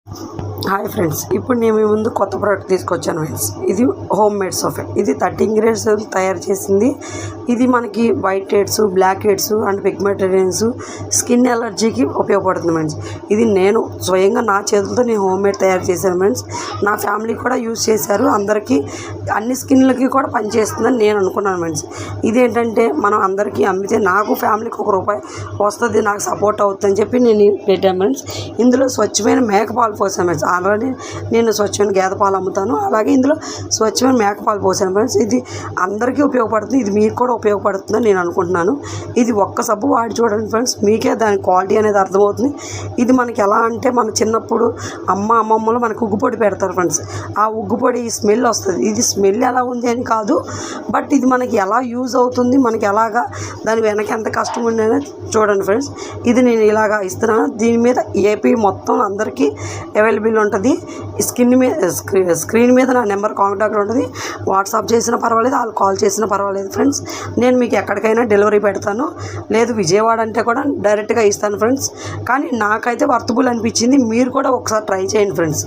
Hi friends, ఇప్పుడు నేను మీ ముందు కొత్త ప్రోడక్ట్ తీసుకొచ్చాను ఫ్రెండ్స్. ఇది హోమ్ మేడ్ సోప్. ఇది 30 ఇంగ్రీడియంట్స్ తయారు చేసింది. ఇది మనకి white heads, black heads and pigmentations, skin ఎలర్జీకి ఉపయోగపడుతుంది ఫ్రెండ్స్. ఇది నేను స్వయంగా నా చేతులతో నేను హోమ్ మేడ్ తయారు చేశాను ఫ్రెండ్స్. నా ఫ్యామిలీ కూడా యూజ్ చేశారు. అందరికీ అన్ని స్కిన్లకి కూడా పనిచేస్తుందని నేను అనుకున్నాను ఫ్రెండ్స్. ఇదేంటంటే మనం అందరికీ అమ్మితే నాకు ఫ్యామిలీకి ₹1 వస్తుంది, నాకు సపోర్ట్ అవుతుందని చెప్పి నేను పెట్టాను ఫ్రెండ్స్. ఇందులో స్వచ్ఛమైన మేకపాలు పోసాను ఫ్రెండ్స్. ఆల్రెడీ నేను స్వచ్ఛమైన గేదె పాలు అమ్ముతాను, అలాగే ఇందులో స్వచ్ఛమైన మేకపాలు పోసాను ఫ్రెండ్స్. ఇది అందరికీ ఉపయోగపడుతుంది, ఇది మీకు కూడా ఉపయోగపడుతుందని నేను అనుకుంటున్నాను. ఇది ఒక్క సబ్బు వాడి చూడండి ఫ్రెండ్స్, మీకే దాని క్వాలిటీ అనేది అర్థమవుతుంది. ఇది మనకి ఎలా అంటే మన చిన్నప్పుడు అమ్మమ్మలు మనకు ఉగ్గుపొడి పెడతారు ఫ్రెండ్స్. ఆ ఉగ్గుపొడి స్మెల్ వస్తుంది. ఇది స్మెల్ ఎలా ఉంది అని కాదు, బట్ ఇది మనకి ఎలా యూజ్ అవుతుంది, మనకి ఎలాగా దాని వెనక ఎంత కష్టం ఉండేది చూడండి ఫ్రెండ్స్. ఇది నేను ఇలాగా ఇస్తున్నాను. దీని మీద ఏపీ మొత్తం అందరికీ అవైలబుల్ ఉంటుంది. స్క్రీన్ మీద నా నెంబర్ కాంటాక్ట్ ఉంటుంది. వాట్సాప్ చేసినా పర్వాలేదు, వాళ్ళు కాల్ చేసినా పర్వాలేదు ఫ్రెండ్స్. నేను మీకు ఎక్కడికైనా డెలివరీ పెడతాను, లేదు విజయవాడ అంటే కూడా డైరెక్ట్గా ఇస్తాను ఫ్రెండ్స్. కానీ నాకైతే వర్తబుల్ అనిపించింది. మీరు కూడా ఒకసారి ట్రై చేయండి ఫ్రెండ్స్.